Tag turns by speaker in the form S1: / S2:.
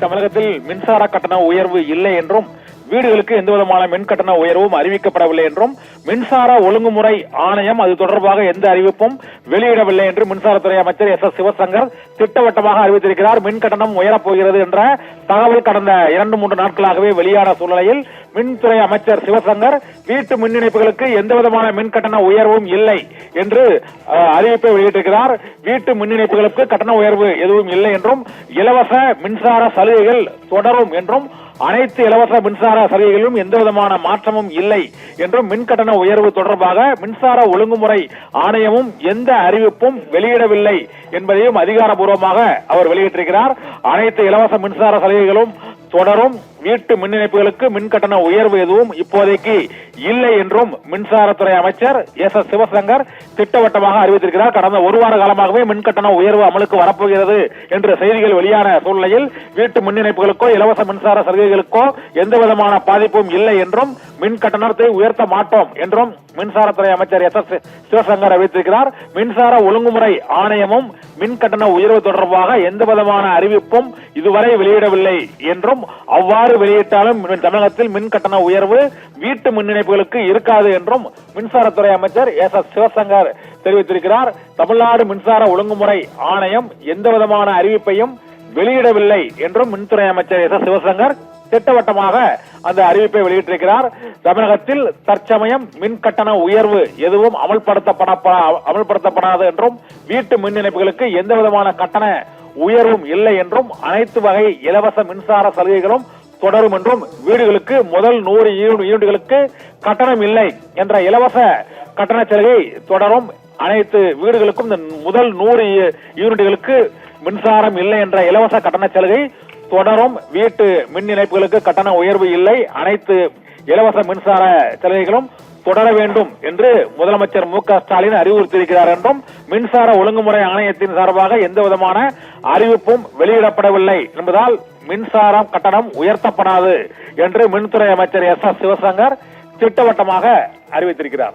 S1: தமிழகத்தில் மின்சார கட்டண உயர்வு இல்லை என்றும் வீடுகளுக்கு எந்தவிதமான மின் கட்டண உயர்வும் அறிவிக்கப்படவில்லை என்றும் மின்சார ஒழுங்குமுறை ஆணையம் அது தொடர்பாக எந்த அறிவிப்பும் வெளியிடவில்லை என்று மின்சாரத்துறை அமைச்சர் எஸ் சிவசங்கர் திட்டவட்டமாக அறிவித்திருக்கிறார். மின் கட்டணம் உயரப்போகிறது என்ற தகவல் கடந்த 2-3 நாட்களாகவே வெளியான சூழ்நிலையில் மின்துறை அமைச்சர் சிவசங்கர் வீட்டு மின் இணைப்புகளுக்கு எந்தவிதமான மின் கட்டண உயர்வும் இல்லை என்று அறிவிப்பை வெளியிட்டிருக்கிறார். வீட்டு மின் இணைப்புகளுக்கு கட்டண உயர்வு எதுவும் இல்லை என்றும் இலவச மின்சார சலுகைகள் தொடரும் என்றும் அனைத்து இலவச மின்சார சலுகைகளிலும் எந்தவிதமான மாற்றமும் இல்லை என்றும் மின் கட்டண உயர்வு தொடர்பாக மின்சார ஒழுங்குமுறை ஆணையமும் எந்த அறிவிப்பும் வெளியிடவில்லை என்பதையும் அதிகாரப்பூர்வமாக அவர் வெளியிட்டிருக்கிறார். அனைத்து இலவச மின்சார சலுகைகளும் தொடரும், வீட்டு மின் இணைப்புகளுக்கு மின் கட்டண உயர்வு எதுவும் இப்போதைக்கு இல்லை என்றும் மின்சாரத்துறை அமைச்சர் எஸ் சிவசங்கர் திட்டவட்டமாக அறிவித்திருக்கிறார். கடந்த ஒரு வார காலமாகவே மின் கட்டண உயர்வு அமலுக்கு வரப்போகிறது என்ற செய்திகள் வெளியான சூழ்நிலையில் வீட்டு மின் இணைப்புகளுக்கோ இலவச மின்சார சலுகைகளுக்கோ எந்த விதமான பாதிப்பும் இல்லை என்றும் மின் கட்டணத்தை உயர்த்த மாட்டோம் என்றும் மின்சாரத்துறை அமைச்சர் எஸ் சிவசங்கர் அறிவித்திருக்கிறார். மின்சார ஒழுங்குமுறை ஆணையமும் மின் கட்டண உயர்வு தொடர்பாக எந்த விதமான அறிவிப்பும் இதுவரை வெளியிடவில்லை என்றும் அவ்வாறு வெளியிட்டாலும் தமிழகத்தில் மின் கட்டண உயர்வு வீட்டு மின் இணைப்புகளுக்கு இருக்காது என்றும் மின்சாரத்துறை அமைச்சர் எஸ் சிவசங்கர் தெரிவித்திருக்கிறார். தமிழ்நாடு மின்சார ஒழுங்குமுறை ஆணையம் எந்த விதமான அறிவிப்பையும் வெளியிடவில்லை என்றும் மின்துறை அமைச்சர் எஸ் சிவசங்கர் திட்டவட்டமாக அந்த அறிவிப்பை வெளியிட்டிருக்கிறார். தமிழகத்தில் தற்சமயம் மின் கட்டண உயர்வு எதுவும் அமல்படுத்தப்படாது என்றும் வீட்டு மின் இணைப்புகளுக்கு எந்த விதமான கட்டண உயர்வும் இல்லை என்றும் அனைத்து வகை இலவச மின்சார சலுகைகளும் தொடரும் என்றும் வீடுகளுக்கு முதல் 100 யூனிட்டுகளுக்கு கட்டணம் இல்லை என்ற இலவச கட்டண சலுகை தொடரும். அனைத்து வீடுகளுக்கும் இந்த முதல் 100 யூனிட்டுகளுக்கு மின்சாரம் இல்லை என்ற இலவச கட்டண சலுகை தொடரும். வீட்டு மின் இணைப்புகளுக்கு கட்டண உயர்வு இல்லை, அனைத்து இலவச மின்சார சலுகைகளும் தொடர வேண்டும் என்று முதலமைச்சர் மு.க. ஸ்டாலின் அறிவுறுத்தியிருக்கிறார் என்றும் மின்சார ஒழுங்குமுறை ஆணையத்தின் சார்பாக எந்த விதமான அறிவிப்பும் வெளியிடப்படவில்லை என்பதால் மின்சாரம் கட்டணம் உயர்த்தப்படாது என்று மின்துறை அமைச்சர் எஸ் சிவசங்கர் திட்டவட்டமாக அறிவித்திருக்கிறார்.